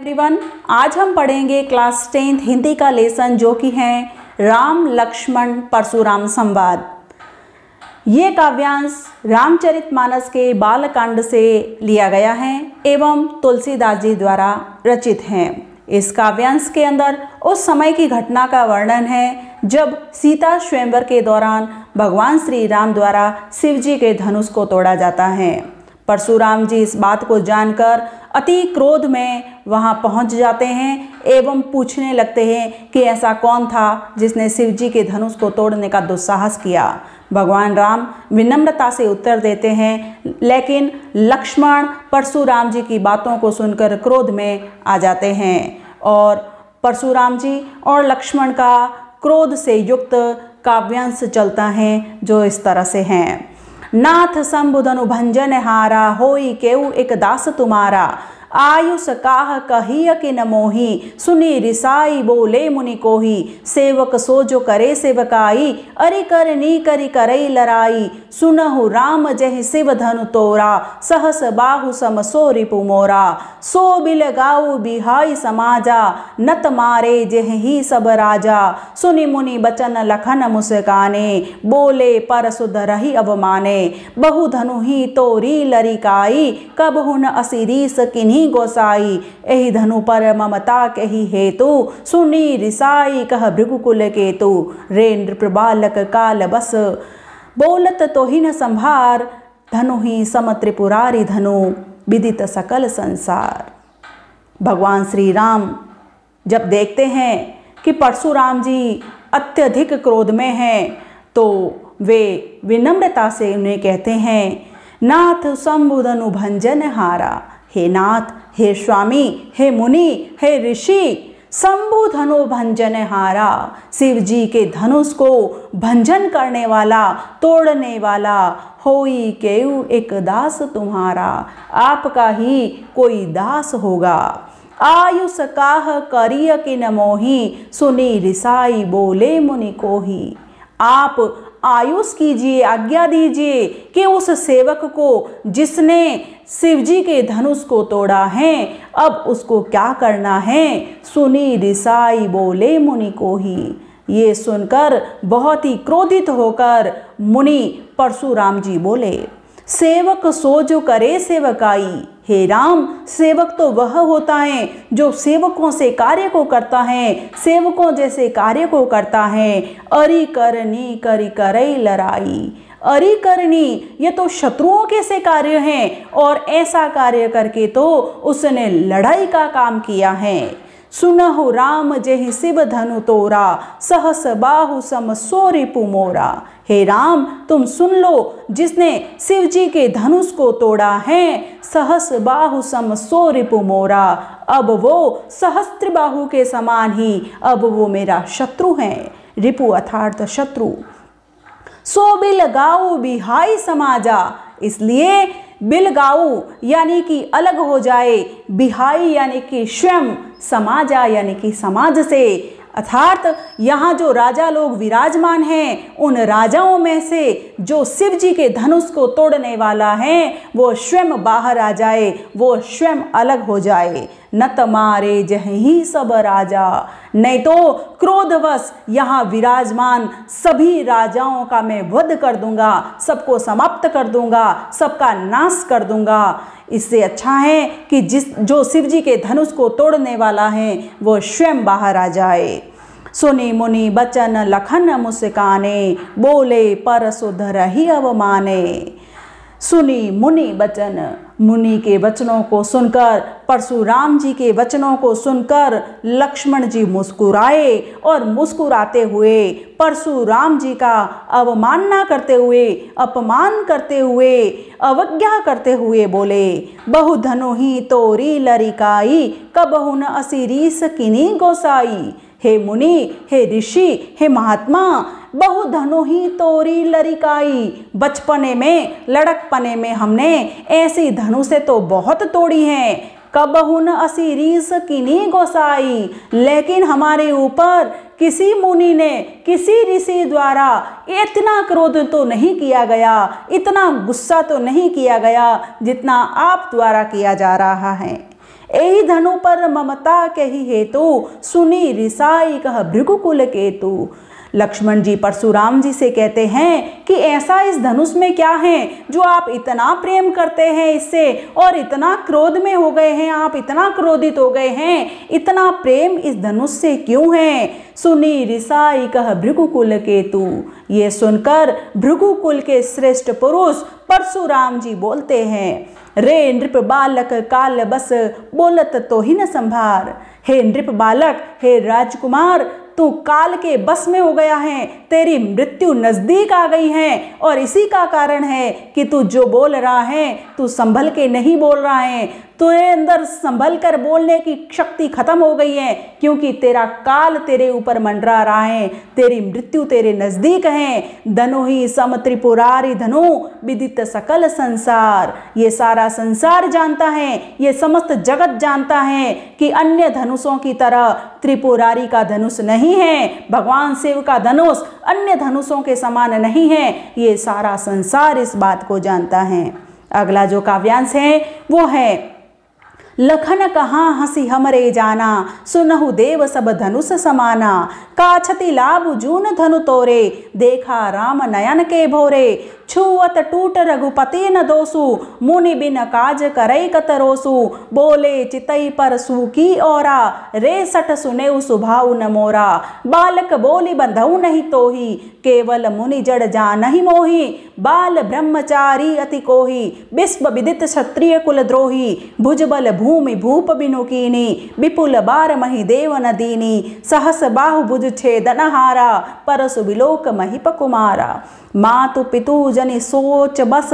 Everyone, आज हम पढ़ेंगे क्लास 10th हिंदी का लेसन जो कि है राम लक्ष्मण परशुराम संवाद। ये काव्यांश रामचरितमानस के बालकांड से लिया गया है एवं तुलसीदास जी द्वारा रचित हैं। इस काव्यांश के अंदर उस समय की घटना का वर्णन है जब सीता स्वयंवर के दौरान भगवान श्री राम द्वारा शिव जी के धनुष को तोड़ा जाता है। परशुराम जी इस बात को जानकर अति क्रोध में वहां पहुंच जाते हैं एवं पूछने लगते हैं कि ऐसा कौन था जिसने शिव जी के धनुष को तोड़ने का दुस्साहस किया। भगवान राम विनम्रता से उत्तर देते हैं, लेकिन लक्ष्मण परशुराम जी की बातों को सुनकर क्रोध में आ जाते हैं और परशुराम जी और लक्ष्मण का क्रोध से युक्त काव्यांश चलता है जो इस तरह से हैं। नाथ संबुधनु भंजन हारा, होई केउ एक दास तुम्हारा। आयुष काह कहिय कि न मोही, सुनी रिसाई बोले मुनि कोही। सेवक सो जो करे सेवकाई, अरि करनी करि करई लराई। सुनहु राम जहि शिव धनु तोरा, सहस बाहु सम सो रिपु मोरा। सो बिल गाऊ बिहाई समाजा, नत मारे जेहि सब राजा। सुनि मुनि बचन लखन मुस्काने, बोले पर सुध रही अवमाने। बहु धनु ही तोरी लरिकाई, कब हुन असिरीस किन्हीं गोसाई। एहि धनु पर ममता कही हेतु, सुनी रिसाई कह भृगुकुल केतु। रे नृप बालक काल बस, बोलत तो ही न संभार। धनु ही सम त्रिपुरारी धनु, विदित सकल संसार। भगवान श्री राम जब देखते हैं कि परशुराम जी अत्यधिक क्रोध में हैं तो वे विनम्रता से उन्हें कहते हैं, नाथ संबुधनु भंजन हारा। हे नाथ, हे स्वामी, हे मुनि, हे ऋषि, शंभु धनु भंजन हारा। शिव जी के धनुष को भंजन करने वाला, तोड़ने वाला, होई केउ एक दास तुम्हारा। आपका ही कोई दास होगा। आयुष काह करिय कि न मोही, सुनी रिसाई बोले मुनि कोही। आप आयुष कीजिए, आज्ञा दीजिए कि उस सेवक को जिसने शिव जी के धनुष को तोड़ा है अब उसको क्या करना है। सुनी रिसाई बोले मुनि कोही। ये सुनकर बहुत ही क्रोधित होकर मुनि परशुराम जी बोले, सेवक सो जो करे सेवकाई। हे राम, सेवक तो वह होता है जो सेवकों से कार्य को करता है, सेवकों जैसे कार्य को करता है। अरि करनी करि करई लराई। अरि करनी ये तो शत्रुओं के से कार्य हैं और ऐसा कार्य करके तो उसने लड़ाई का काम किया है। सुनहु राम जेहि शिव धनु तोरा, सहस बाहु सम सो रिपु मोरा। हे राम, तुम सुन लो, जिसने शिव जी के धनुष को तोड़ा है, सहस बाहु सम सो रिपु मोरा। अब वो सहस्त्र बाहु के समान ही अब वो मेरा शत्रु है। रिपु अर्थात शत्रु। सो बिल गाऊ बिहाई समाजा, इसलिए बिलगाऊ यानी कि अलग हो जाए, बिहाई यानी कि स्वयं, समाजा यानी कि समाज से, अर्थात यहाँ जो राजा लोग विराजमान हैं उन राजाओं में से जो शिव जी के धनुष को तोड़ने वाला है वो स्वयं बाहर आ जाए, वो स्वयं अलग हो जाए। नत मारे जहि सब राजा, नहीं तो क्रोधवश यहाँ विराजमान सभी राजाओं का मैं वध कर दूंगा, सबको समाप्त कर दूंगा, सबका नाश कर दूंगा। इससे अच्छा है कि जो शिव जी के धनुष को तोड़ने वाला है वो स्वयं बाहर आ जाए। सुनी मुनि बचन लखन मुस्काने, बोले पर सुध रही अवमाने। सुनी मुनि बचन, मुनि के वचनों को सुनकर, परशुराम जी के वचनों को सुनकर लक्ष्मण जी मुस्कुराए और मुस्कुराते हुए परशुराम जी का अवमानना करते हुए, अपमान करते हुए, अवज्ञा करते हुए बोले, बहु धनु ही तोरी लरिकाई, कब हुन असिरीस किन्हीं गोसाई। हे मुनि, हे ऋषि, हे महात्मा, बहु धनु ही तोरी लरिकाई। बचपने में, लड़कपने में हमने ऐसी धनु से तो बहुत तोड़ी हैं। कबहुन असिरीस किन्हीं गोसाई, लेकिन हमारे ऊपर किसी मुनि ने, किसी ऋषि द्वारा इतना क्रोध तो नहीं किया गया, इतना गुस्सा तो नहीं किया गया जितना आप द्वारा किया जा रहा है। एहि धनु पर ममता के ही हेतु, सुनी रिसाई कह भृगुकुल केतु। लक्ष्मण जी परशुराम जी से कहते हैं कि ऐसा इस धनुष में क्या है जो आप इतना प्रेम करते हैं इससे, और इतना क्रोध में हो गए हैं, आप इतना क्रोधित हो गए हैं, इतना प्रेम इस धनुष से क्यों है। सुनी रिसाई कह भृगुकुल केतु। ये सुनकर भृगुकुल के श्रेष्ठ पुरुष परशुराम जी बोलते हैं, रे नृप बालक काल बस बोलत तो ही न संभार। हे नृप बालक, हे राजकुमार, तू काल के बस में हो गया है, तेरी मृत्यु नजदीक आ गई है, और इसी का कारण है कि तू जो बोल रहा है तू संभल के नहीं बोल रहा है, तेरे अंदर संभल कर बोलने की शक्ति खत्म हो गई है, क्योंकि तेरा काल तेरे ऊपर मंडरा रहा है, तेरी मृत्यु तेरे नजदीक है। धनु ही सम त्रिपुरारी धनु विदित सकल संसार। ये सारा संसार जानता है, ये समस्त जगत जानता है कि अन्य धनुषों की तरह त्रिपुरारी का धनुष नहीं है, भगवान शिव का धनुष अन्य धनुषों के समान नहीं है, ये सारा संसार इस बात को जानता है। अगला जो काव्यांश है वो है, लखन कहाँ हंसी हमरे जाना, सुनहु देव सब धनुष समाना। काछति लाभ जून धनु तोरे, देखा राम नयन के भोरे। छुअत टूट रघुपति न दोसु, मुनि बिन काज करई कतरोसु। बोले चितई पर सूकी औरा, रे सठ सुनेउ सुभाउ न मोरा। बालक बोली बंधउ नहीं तोही, केवल मुनि जड़ जानहि मोही। बाल ब्रह्मचारी अति कोही, विश्व विदित क्षत्रिय कुल द्रोही। भुजबल भूमि भूप बिनु कीनी, विपुल बार मही देव न दीनी। सहस बाहु भुज छेदनहारा, परसु विलोक महिप कुमारा। मातु पितु जनि सोच बस,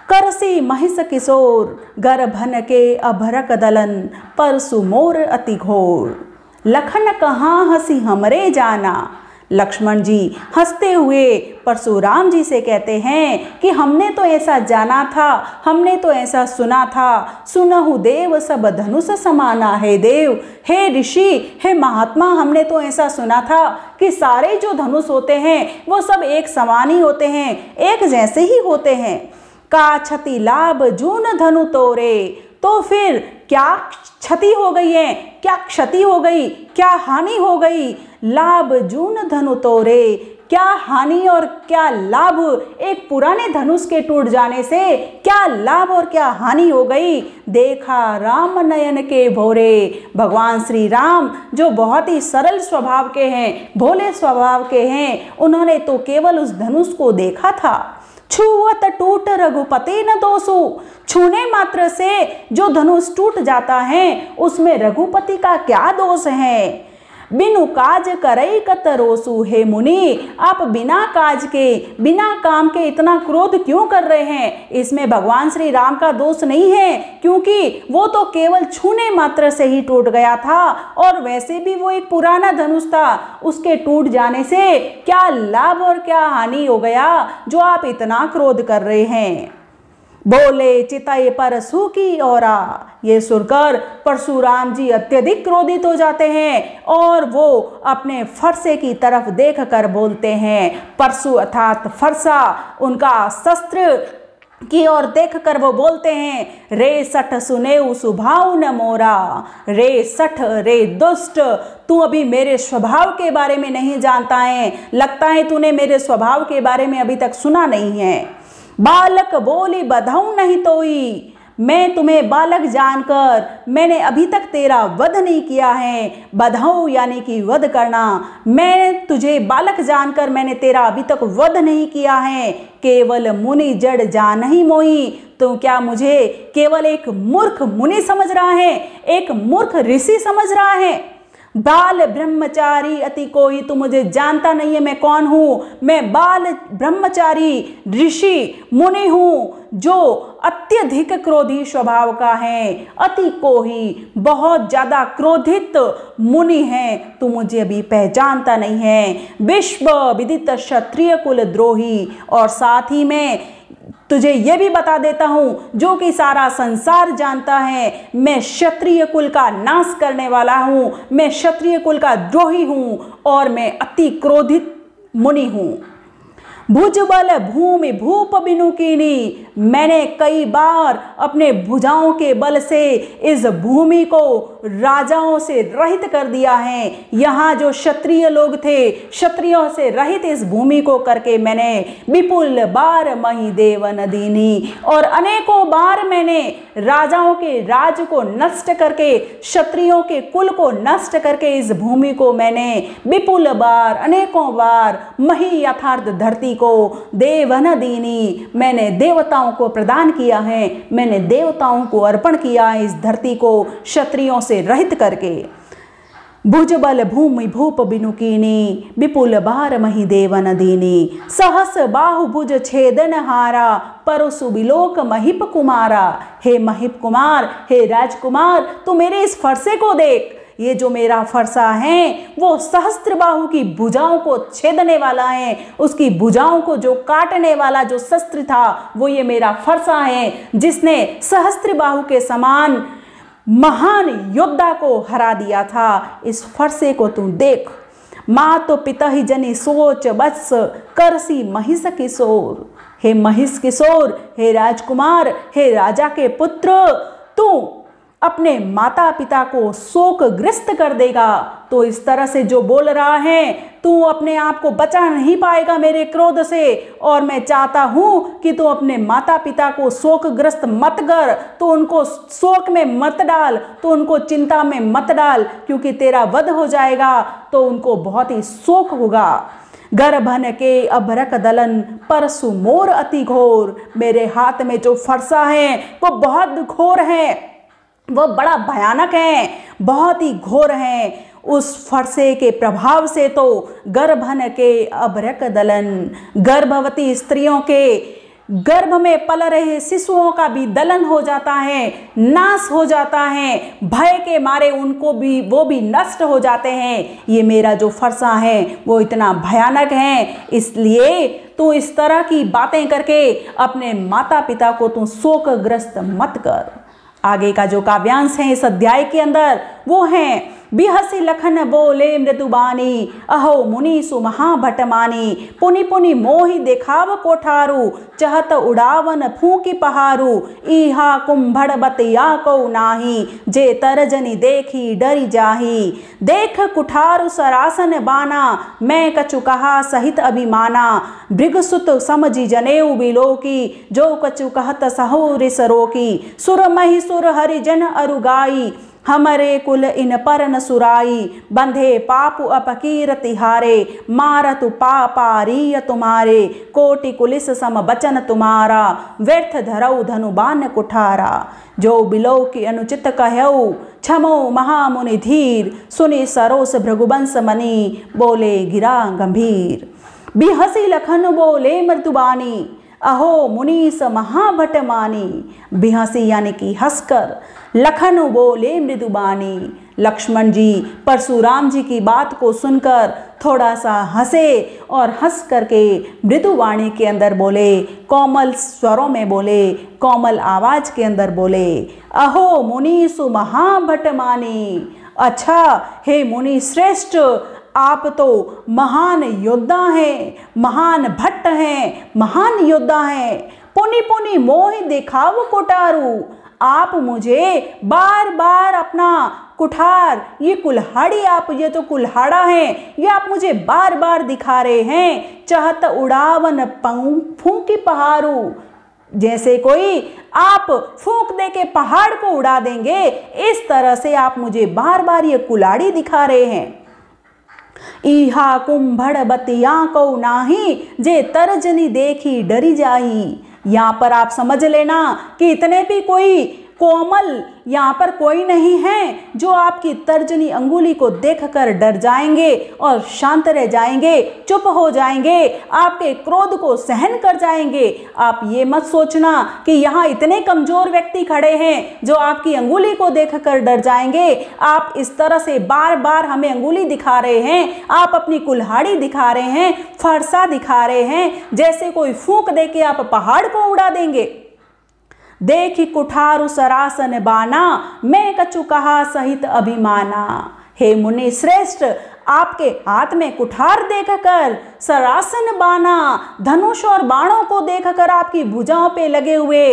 करसी महिष किशोर। गर्भन के अभरक दलन, परसु मोर अति घोर। लखन कहाँ हंसी हमरे जाना। लक्ष्मण जी हंसते हुए परशुराम जी से कहते हैं कि हमने तो ऐसा जाना था, हमने तो ऐसा सुना था। सुनहु देव सब धनुष समाना। है देव, हे ऋषि, हे महात्मा, हमने तो ऐसा सुना था कि सारे जो धनुष होते हैं वो सब एक समान ही होते हैं, एक जैसे ही होते हैं। काछति लाभ जून धनु तोरे। तो फिर क्या क्षति हो गई है, क्या क्षति हो गई, क्या हानि हो गई। लाभ जून धनु तोरे, क्या हानि और क्या लाभ, एक पुराने धनुष के टूट जाने से क्या लाभ और क्या हानि हो गई। देखा राम नयन के भोरे। भगवान श्री राम जो बहुत ही सरल स्वभाव के हैं, भोले स्वभाव के हैं, उन्होंने तो केवल उस धनुष को देखा था। छुअत टूट रघुपति न दोसु। छूने मात्र से जो धनुष टूट जाता है उसमें रघुपति का क्या दोष है। बिनु काज करई कतरोसु। हे मुनि, आप बिना काज के, बिना काम के इतना क्रोध क्यों कर रहे हैं। इसमें भगवान श्री राम का दोष नहीं है, क्योंकि वो तो केवल छूने मात्र से ही टूट गया था, और वैसे भी वो एक पुराना धनुष था। उसके टूट जाने से क्या लाभ और क्या हानि हो गया जो आप इतना क्रोध कर रहे हैं। बोले चितई पर सूकी औरा। ये सुनकर परशुराम जी अत्यधिक क्रोधित हो जाते हैं और वो अपने फरसे की तरफ देख कर बोलते हैं। परशु अर्थात फरसा, उनका शस्त्र की ओर देख कर वो बोलते हैं, रे सठ सुनेउ सुभाउ न मोरा। रे सठ, रे दुष्ट, तू अभी मेरे स्वभाव के बारे में नहीं जानता है, लगता है तूने मेरे स्वभाव के बारे में अभी तक सुना नहीं है। बालक बोली बधऊ नहीं तोई। मैं तुम्हें बालक जानकर मैंने अभी तक तेरा वध नहीं किया है। बधऊ यानी कि वध करना। मैं तुझे बालक जानकर मैंने तेरा अभी तक वध नहीं किया है। केवल मुनि जड़ जान ही मोही। तो क्या मुझे केवल एक मूर्ख मुनि समझ रहा है, एक मूर्ख ऋषि समझ रहा है। बाल ब्रह्मचारी अति कोई, तू मुझे जानता नहीं है मैं कौन हूँ। मैं बाल ब्रह्मचारी ऋषि मुनि हूँ जो अत्यधिक क्रोधी स्वभाव का है। अति कोही, बहुत ज्यादा क्रोधित मुनि है, तू मुझे अभी पहचानता नहीं है। विश्व विदित क्षत्रिय कुल द्रोही, और साथ ही में तुझे ये भी बता देता हूँ जो कि सारा संसार जानता है, मैं क्षत्रिय कुल का नाश करने वाला हूँ, मैं क्षत्रिय कुल का द्रोही हूँ और मैं अति क्रोधित मुनि हूँ। भुजबल भूमि भूप बिनुकीनी, मैंने कई बार अपने भुजाओं के बल से इस भूमि को राजाओं से रहित कर दिया है। यहाँ जो क्षत्रिय लोग थे, क्षत्रियों से रहित इस भूमि को करके मैंने विपुल बार मही देवन दीनी, और अनेकों बार मैंने राजाओं के राज को नष्ट करके, क्षत्रियों के कुल को नष्ट करके इस भूमि को मैंने विपुल बार, अनेकों बार मही यथार्थ धरती को देवन दीनी, मैंने देवताओं को प्रदान किया है, मैंने देवताओं को अर्पण किया है इस धरती को क्षत्रियों से रहित करके। भुजबल भूमि भूप बिनुकीनी, विपुल बार मही देवन दीनी, सहस बाहुभुज छेदन हारा, परसु बिलोक महिप कुमारा। हे महिप कुमार, हे राजकुमार, तू मेरे इस फरसे को देख। ये जो मेरा फरसा है वो सहस्त्र बाहु की भुजाओं को छेदने वाला है, उसकी भुजाओं को जो काटने वाला जो शस्त्र था वो ये मेरा फरसा है, जिसने सहस्त्र बाहु के समान महान योद्धा को हरा दिया था। इस फरसे को तू देख। माँ तो पिता ही जनी सोच बत्स, करसी महिष किशोर। हे महिष किशोर, हे राजकुमार, हे राजा के पुत्र, तू अपने माता पिता को शोकग्रस्त कर देगा। तो इस तरह से जो बोल रहा है, तू अपने आप को बचा नहीं पाएगा मेरे क्रोध से, और मैं चाहता हूँ कि तू अपने माता पिता को शोकग्रस्त मत कर, तो उनको शोक में मत डाल, तो उनको चिंता में मत डाल, क्योंकि तेरा वध हो जाएगा तो उनको बहुत ही शोक होगा। गर्भन के अभरक दलन, परसु मोर अति घोर। मेरे हाथ में जो फरसा है वो बहुत घोर है, वो बड़ा भयानक है, बहुत ही घोर है। उस फरसे के प्रभाव से तो गर्भन के अभरक दलन, गर्भवती स्त्रियों के गर्भ में पल रहे शिशुओं का भी दलन हो जाता है, नाश हो जाता है, भय के मारे उनको भी वो भी नष्ट हो जाते हैं। ये मेरा जो फरसा है वो इतना भयानक है, इसलिए तू इस तरह की बातें करके अपने माता पिता को तू शोकग्रस्त मत कर। आगे का जो काव्यांश है इस अध्याय के अंदर वो है, बिहसी लखन बोले मृदुबानी, अहो मुनीसु महाभटमानी, पुनि पुनि मोहि देखाव कोठारू, चहत उड़ावन फूकी पहारू, इहा कुंभड़ बतिया को नाही, जे तरजनी देखी डरी जाही। देख कुठारु सरासन बाना, मैं कछु कहा सहित अभिमाना, भृगसुत समझी जनेऊ बिलोकी, जो कछु कहत सहो रिसरोकी, सुर मही सुर हरिजन अरुगाई, हमरे कुल इन पर न सुराई, बंधे पापु अपकीर तिहारे, मारतु पापारीय तुम्हारे, कोटि कुलिस सम बचन तुम्हारा, व्यर्थ धरऊ धनुबान कुठारा। जो बिलो की अनुचित कहऊ, क्षमो महामुनि धीर, सुनि सरोस भृगुवंश मणि, बोले गिरा गंभीर। बिहसी लखन बोले मृदुबानी, अहो मुनीस महाभटमानी। बिहसी यानी कि हंसकर, लखन बोले मृदुबानी। लक्ष्मण जी परशुराम जी की बात को सुनकर थोड़ा सा हंसे और हंस करके मृदुवाणी के अंदर बोले, कोमल स्वरों में बोले, कोमल आवाज के अंदर बोले, अहो मुनीसु महाभटमानी। अच्छा हे मुनि श्रेष्ठ, आप तो महान योद्धा हैं, महान भट्ट हैं, महान योद्धा हैं। पुनि पुनि मोहि देखाव कोटारू, आप मुझे बार बार अपना कुठार, ये कुल्हाड़ी, आप ये तो कुल्हाड़ा है, ये आप मुझे बार बार दिखा रहे हैं। चहत उड़ावन फूंकी पहाड़ू, जैसे कोई आप फूंक दे के पहाड़ को उड़ा देंगे, इस तरह से आप मुझे बार बार ये कुल्हाड़ी दिखा रहे हैं। इहा कुंभड़ बतिया को नाही, जे तरजनी देखी डरी जाही। यहाँ पर आप समझ लेना कि इतने भी कोई कोमल यहाँ पर कोई नहीं है जो आपकी तर्जनी अंगुली को देखकर डर जाएंगे और शांत रह जाएंगे, चुप हो जाएंगे, आपके क्रोध को सहन कर जाएंगे। आप ये मत सोचना कि यहाँ इतने कमजोर व्यक्ति खड़े हैं जो आपकी अंगुली को देखकर डर जाएंगे। आप इस तरह से बार बार हमें अंगुली दिखा रहे हैं, आप अपनी कुल्हाड़ी दिखा रहे हैं, फरसा दिखा रहे हैं, जैसे कोई फूंक दे के आप पहाड़ को उड़ा देंगे। देखी कुठारु सरासन बाना, मैं कछु कहा सहित अभिमाना। हे मुनि श्रेष्ठ, आपके हाथ में कुठार देखकर, सरासन बाना, धनुष और बाणों को देखकर आपकी भुजाओं पे लगे हुए,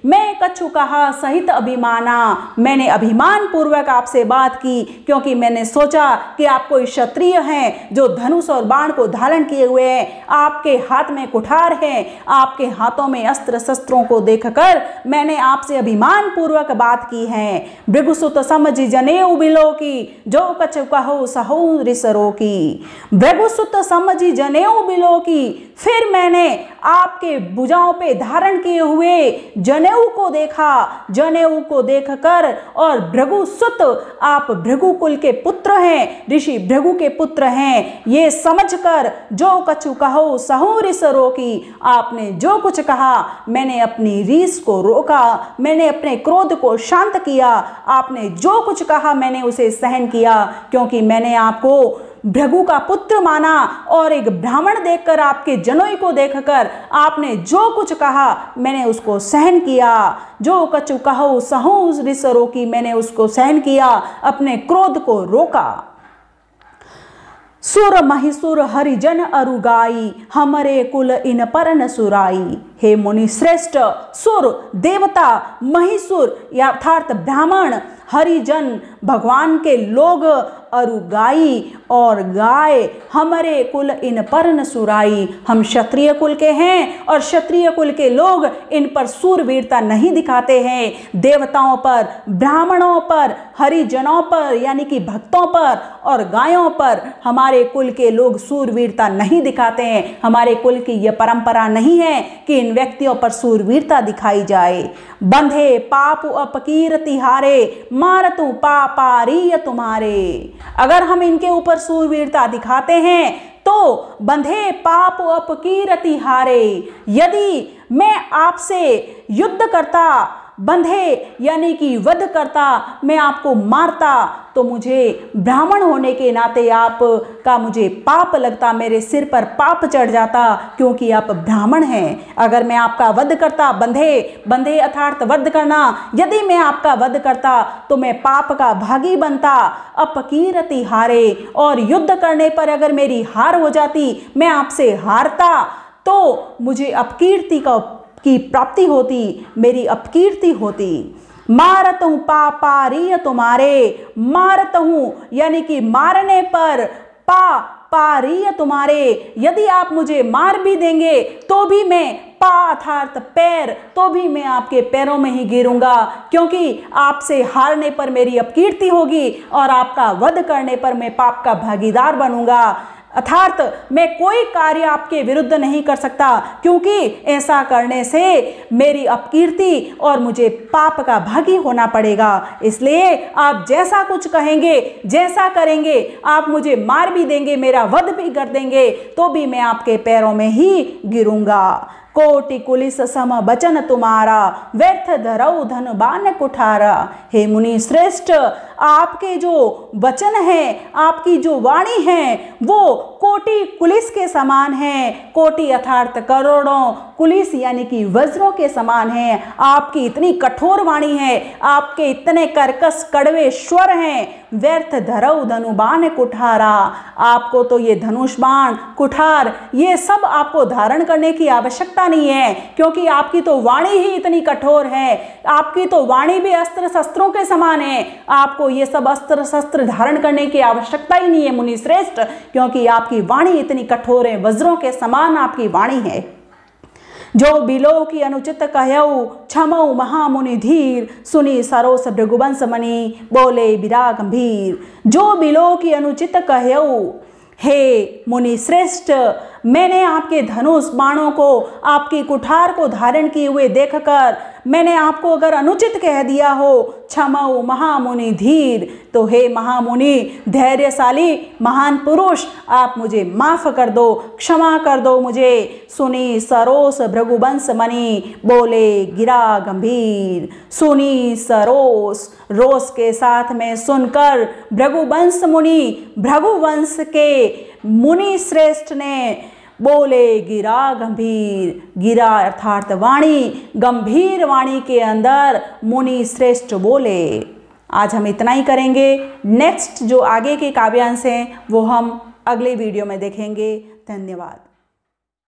मैं कछु कहा सहित अभिमाना, मैंने अभिमान पूर्वक आपसे बात की, क्योंकि मैंने सोचा कि आप कोई क्षत्रिय हैं जो धनुष और बाण को धारण किए हुए हैं, आपके हाथ में कुठार है, आपके हाथों में अस्त्र शस्त्रों को देखकर मैंने आपसे अभिमान पूर्वक बात की है। भृगुसुत समझि जनेऊ बिलो की, जो कछु कहो सहु रिसरो की। भृगुसुत समझि जनेऊ बिलो की, फिर मैंने आपके भुजाओं पे धारण किए हुए जनेऊ को देखा। जनेऊ को देखकर, और भृगुसुत, आप भृगु कुल के पुत्र हैं, ऋषि भृगु के पुत्र हैं, ये समझकर जो कछु कहो सहु रिस रोकी, आपने जो कुछ कहा मैंने अपनी रीस को रोका, मैंने अपने क्रोध को शांत किया, आपने जो कुछ कहा मैंने उसे सहन किया, क्योंकि मैंने आपको भृगु का पुत्र माना और एक ब्राह्मण देखकर, आपके जनोई को देखकर आपने जो कुछ कहा मैंने उसको सहन किया। जो कछु कहो सहु रिस रोकी, मैंने उसको सहन किया, अपने क्रोध को रोका। सुर महिसुर हरिजन अरुगाई, हमरे कुल इन पर न सुराई। हे मुनि श्रेष्ठ, सुर देवता, महिसुर अर्थात ब्राह्मण, हरिजन भगवान के लोग, अरुगाई और गाय, हमारे कुल इन पर न सुराई, हम क्षत्रिय कुल के हैं और क्षत्रिय कुल के लोग इन पर सूरवीरता नहीं दिखाते हैं। देवताओं पर, ब्राह्मणों पर, हरिजनों पर यानी कि भक्तों पर और गायों पर हमारे कुल के लोग सूरवीरता नहीं दिखाते हैं। हमारे कुल की यह परंपरा नहीं है कि इन व्यक्तियों पर सूरवीरता दिखाई जाए। बंधे पाप अपकीर्ति हारे, मारतु पापारीय तुम्हारे। अगर हम इनके ऊपर सूरवीरता दिखाते हैं तो बंधे पाप अपकीर्ति हारे, यदि मैं आपसे युद्ध करता, बंधे यानी कि वध करता, मैं आपको मारता, तो मुझे ब्राह्मण होने के नाते आप का मुझे पाप लगता, मेरे सिर पर पाप चढ़ जाता, क्योंकि आप ब्राह्मण हैं। अगर मैं आपका वध करता, बंधे, बंधे अर्थात वध करना, यदि मैं आपका वध करता तो मैं पाप का भागी बनता। अपकीर्ति हारे, और युद्ध करने पर अगर मेरी हार हो जाती, मैं आपसे हारता, तो मुझे अपकीर्ति की प्राप्ति होती, मेरी अपकीर्ति होती। मारत हूं पापारीय तुम्हारे, मारत हूं यानी कि मारने पर, पापारीय तुम्हारे, यदि आप मुझे मार भी देंगे तो भी मैं, पा अर्थात पैर, तो भी मैं आपके पैरों में ही गिरूंगा, क्योंकि आपसे हारने पर मेरी अपकीर्ति होगी और आपका वध करने पर मैं पाप का भागीदार बनूंगा। अर्थात मैं कोई कार्य आपके विरुद्ध नहीं कर सकता, क्योंकि ऐसा करने से मेरी अपकीर्ति और मुझे पाप का भागी होना पड़ेगा। इसलिए आप जैसा कुछ कहेंगे, जैसा करेंगे, आप मुझे मार भी देंगे, मेरा वध भी कर देंगे, तो भी मैं आपके पैरों में ही गिरूंगा। कोटि कुलिस सम बचन तुम्हारा, व्यर्थ धरऊ धन बान कुठारा। हे मुनि श्रेष्ठ, आपके जो वचन हैं, आपकी जो वाणी है, वो कोटि कुलिस के समान है। कोटि अर्थात करोड़ों, कुलिस यानी कि वज्रों के समान है। आपकी इतनी कठोर वाणी है, आपके इतने कर्कश कड़वे स्वर हैं। व्यर्थ धरऊ धनु बाण कुठारा, आपको तो ये धनुष बाण, कुठार, ये सब आपको धारण करने की आवश्यकता नहीं है, क्योंकि आपकी तो वाणी ही इतनी कठोर है। आपकी तो वाणी भी अस्त्र शस्त्रों के समान है। आपको ये सब अस्त्र शस्त्र धारण करने की आवश्यकता ही नहीं है मुनि श्रेष्ठ, क्योंकि आपकी वाणी इतनी कठोर है, वज्रों के समान आपकी वाणी है। जो बिलो की अनुचित कहऊ, क्षमऊ महामुनि धीर, सुनी सरोस भृगुवंश मणि, बोले बिरा गंभीर। जो बिलो की अनुचित कहऊ, हे मुनि श्रेष्ठ, मैंने आपके धनुष बाणों को, आपकी कुठार को धारण किए हुए देखकर मैंने आपको अगर अनुचित कह दिया हो, क्षमऊ महामुनि धीर, तो हे महामुनि धैर्यशाली महान पुरुष, आप मुझे माफ कर दो, क्षमा कर दो मुझे। सुनी सरोस भृगुवंश मणि, बोले गिरा गंभीर। सुनी सरोस, रोस के साथ में सुनकर भृगुवंश मुनि, भृगुवंश के मुनि श्रेष्ठ ने बोले गिरा गंभीर। गिरा अर्थात वाणी, गंभीर वाणी के अंदर मुनि श्रेष्ठ बोले। आज हम इतना ही करेंगे। नेक्स्ट जो आगे के काव्यांश हैं वो हम अगले वीडियो में देखेंगे। धन्यवाद।